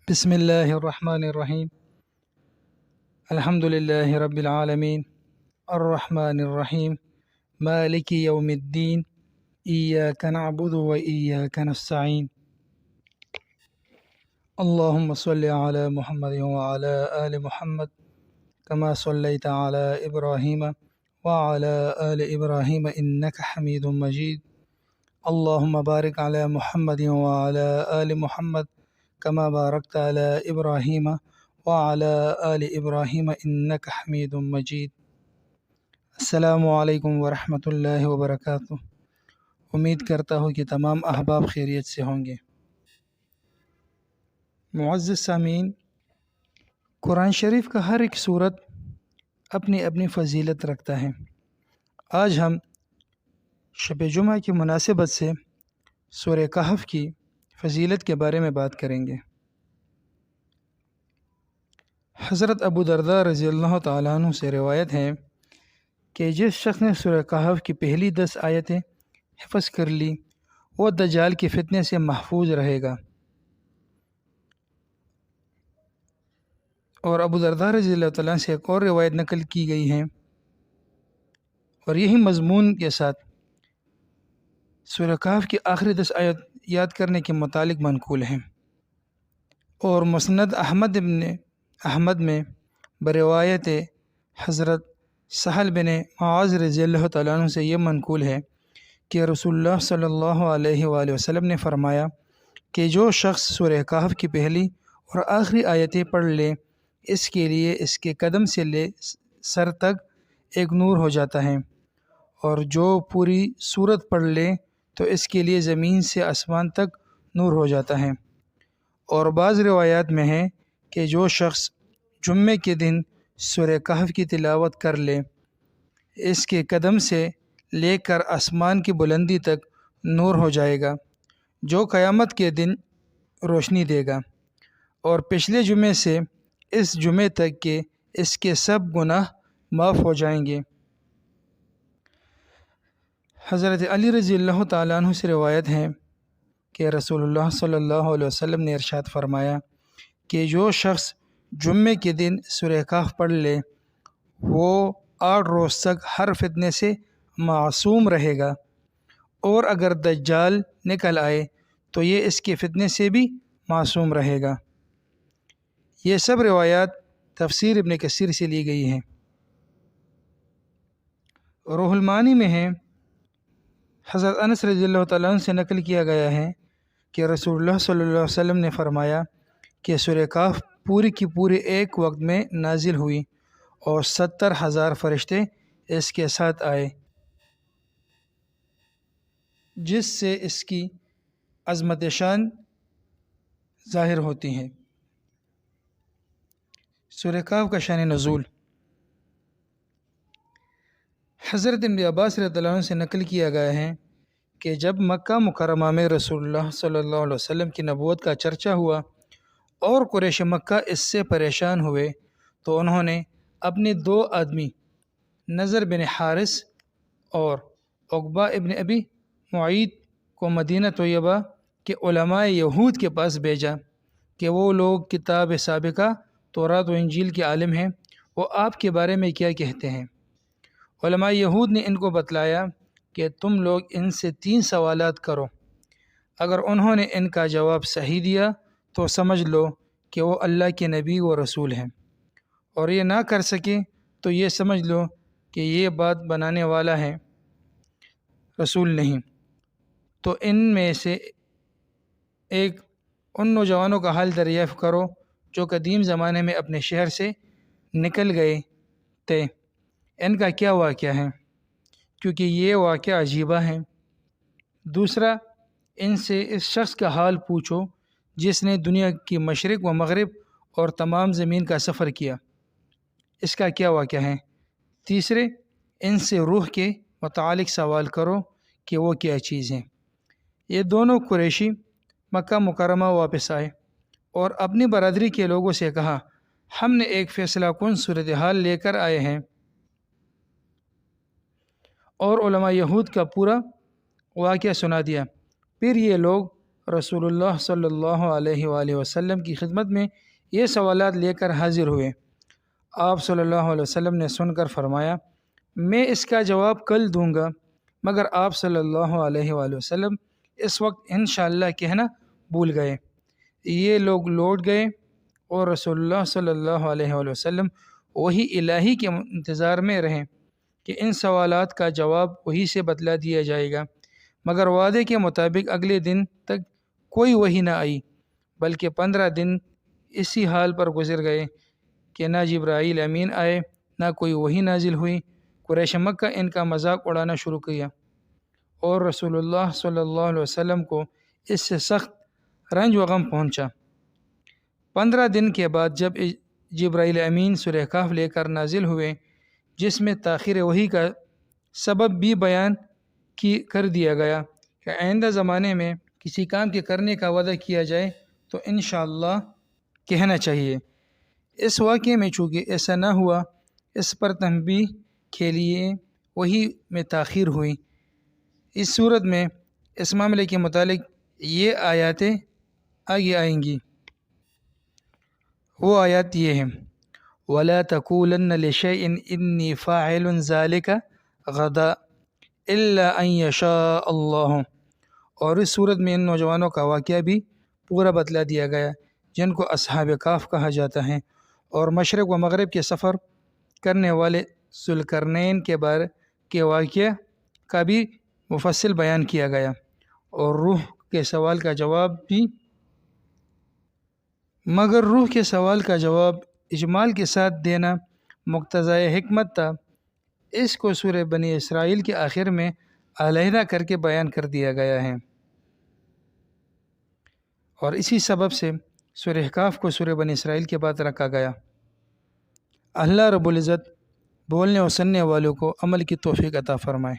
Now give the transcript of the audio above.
بسم اللہ الرحمن الرحیم الحمد للہ رب العالمین الرحمن الرحیم مالک یوم الدین ایاک نعبد و ایاک نستعین اللہم صل علی محمد وعلی آل محمد کما صلیت علی ابراہیم وعلی آل ابراہیم انک حمید مجید اللہم بارک علی محمد وعلی آل محمد کما بارکت علی ابراہیم وعلی آل ابراہیم انک حمید مجید۔ السلام علیکم ورحمۃ اللہ وبرکاتہ۔ امید کرتا ہوں کہ تمام احباب خیریت سے ہوں گے۔ معزز سامعین، قرآن شریف کا ہر ایک صورت اپنی اپنی فضیلت رکھتا ہے۔ آج ہم شب جمعہ کی مناسبت سے سورہ کہف کی فضیلت کے بارے میں بات کریں گے۔ حضرت ابو درداء رضی اللہ تعالیٰ عنہ سے روایت ہے کہ جس شخص نے سورہ کہف کی پہلی 10 آیتیں حفظ کر لی وہ دجال کے فتنے سے محفوظ رہے گا۔ اور ابو درداء رضی اللہ تعالیٰ سے ایک اور روایت نقل کی گئی ہے اور یہی مضمون کے ساتھ سورہ کہف کی آخری 10 آیت یاد کرنے کے متعلق منقول ہیں۔ اور مسند احمد میں بروایت حضرت سہل بن معاذ رضی اللہ تعالیٰ عنہ سے یہ منقول ہے کہ رسول اللہ صلی اللہ علیہ وآلہ وسلم نے فرمایا کہ جو شخص سورہ کہف کی پہلی اور آخری آیتیں پڑھ لے اس کے لیے اس کے قدم سے لے سر تک ایک نور ہو جاتا ہے، اور جو پوری سورت پڑھ لے تو اس کے لیے زمین سے آسمان تک نور ہو جاتا ہے۔ اور بعض روایات میں ہے کہ جو شخص جمعے کے دن سورہ کہف کی تلاوت کر لے اس کے قدم سے لے کر آسمان کی بلندی تک نور ہو جائے گا جو قیامت کے دن روشنی دے گا، اور پچھلے جمعے سے اس جمعے تک کہ اس کے سب گناہ معاف ہو جائیں گے۔ حضرت علی رضی اللہ تعالیٰ عنہ سے روایت ہے کہ رسول اللہ صلی اللہ علیہ وسلم نے ارشاد فرمایا کہ جو شخص جمعے کے دن سورہ کہف پڑھ لے وہ 8 روز تک ہر فتنے سے معصوم رہے گا، اور اگر دجال نکل آئے تو یہ اس کے فتنے سے بھی معصوم رہے گا۔ یہ سب روایات تفسیر ابن کثیر سے لی گئی ہیں۔ روح المعانی میں ہے، حضرت انس رضی اللہ تعالیٰ عنہ سے نقل کیا گیا ہے کہ رسول اللہ صلی اللہ علیہ وسلم نے فرمایا کہ سورہ کہف پوری کی پوری ایک وقت میں نازل ہوئی اور 70,000 فرشتے اس کے ساتھ آئے، جس سے اس کی عظمت شان ظاہر ہوتی ہے۔ سورہ کہف کا شان نزول حضرت ابن عباس رضی اللہ عنہ سے نقل کیا گیا ہے کہ جب مکہ مکرمہ میں رسول اللہ صلی اللہ علیہ وسلم کی نبوت کا چرچا ہوا اور قریش مکہ اس سے پریشان ہوئے تو انہوں نے اپنے 2 آدمی نضر بن حارث اور عقبہ ابن ابی معیط کو مدینہ طیبہ کے علماء یہود کے پاس بھیجا کہ وہ لوگ کتاب سابقہ تورات و انجیل کے عالم ہیں، وہ آپ کے بارے میں کیا کہتے ہیں۔ علماء یہود نے ان کو بتلایا کہ تم لوگ ان سے 3 سوالات کرو، اگر انہوں نے ان کا جواب صحیح دیا تو سمجھ لو کہ وہ اللہ کے نبی و رسول ہیں، اور یہ نہ کر سکے تو یہ سمجھ لو کہ یہ بات بنانے والا ہے، رسول نہیں۔ تو ان میں سے ایک ان نوجوانوں کا حال دریافت کرو جو قدیم زمانے میں اپنے شہر سے نکل گئے تھے، ان کا کیا واقعہ ہے، کیونکہ یہ واقعہ عجیبہ ہے۔ دوسرا، ان سے اس شخص کا حال پوچھو جس نے دنیا کی مشرق و مغرب اور تمام زمین کا سفر کیا، اس کا کیا واقعہ ہے۔ تیسرے، ان سے روح کے متعلق سوال کرو کہ وہ کیا چیز ہے۔ یہ دونوں قریشی مکہ مکرمہ واپس آئے اور اپنی برادری کے لوگوں سے کہا، ہم نے ایک فیصلہ کن صورتحال لے کر آئے ہیں، اور علماء یہود کا پورا واقعہ سنا دیا۔ پھر یہ لوگ رسول اللہ صلی اللہ علیہ وآلہ وسلم کی خدمت میں یہ سوالات لے کر حاضر ہوئے۔ آپ صلی اللہ علیہ وسلم نے سن کر فرمایا میں اس کا جواب کل دوں گا، مگر آپ صلی اللہ علیہ وآلہ وسلم اس وقت انشاءاللہ کہنا بھول گئے۔ یہ لوگ لوٹ گئے اور رسول اللہ صلی اللہ علیہ وآلہ وسلم وحی الہی کے انتظار میں رہیں کہ ان سوالات کا جواب وہی سے بتلا دیا جائے گا، مگر وعدے کے مطابق اگلے دن تک کوئی وحی نہ آئی، بلکہ 15 دن اسی حال پر گزر گئے کہ نہ جبرائیل امین آئے، نہ کوئی وحی نازل ہوئی۔ قریش مکہ ان کا مذاق اڑانا شروع کیا اور رسول اللہ صلی اللہ علیہ وسلم کو اس سے سخت رنج و غم پہنچا۔ 15 دن کے بعد جب جبرائیل امین سورہ کہف لے کر نازل ہوئے، جس میں تاخیر وحی کا سبب بھی بیان کر دیا گیا کہ آئندہ زمانے میں کسی کام کے کرنے کا وعدہ کیا جائے تو انشاءاللہ کہنا چاہیے۔ اس واقعے میں چونکہ ایسا نہ ہوا، اس پر تنبیہ کے لیے وحی میں تاخیر ہوئی۔ اس صورت میں اس معاملے کے متعلق یہ آیاتیں آگے آئیں گی۔ وہ آیات یہ ہیں: وَلَا تَقُولَنَّ لِشَيْءٍ إِنِّي فَاعِلٌ ذَلِكَ غَدًا إِلَّا أَن يَشَاءَ اللَّهُ۔ اور اس صورت میں ان نوجوانوں کا واقعہ بھی پورا بتلا دیا گیا جن کو اصحاب کہف کہا جاتا ہے، اور مشرق و مغرب کے سفر کرنے والے ذوالقرنین کے بارے کے واقعہ کا بھی مفصل بیان کیا گیا، اور روح کے سوال کا جواب بھی، مگر روح کے سوال کا جواب اجمال کے ساتھ دینا مقتضائے حکمت تھا۔ اس کو سورہ بنی اسرائیل کے آخر میں علیحدہ کر کے بیان کر دیا گیا ہے، اور اسی سبب سے سورہ کہف کو سورہ بنی اسرائیل کے بعد رکھا گیا۔ اللہ رب العزت بولنے اور سننے والوں کو عمل کی توفیق عطا فرمائے۔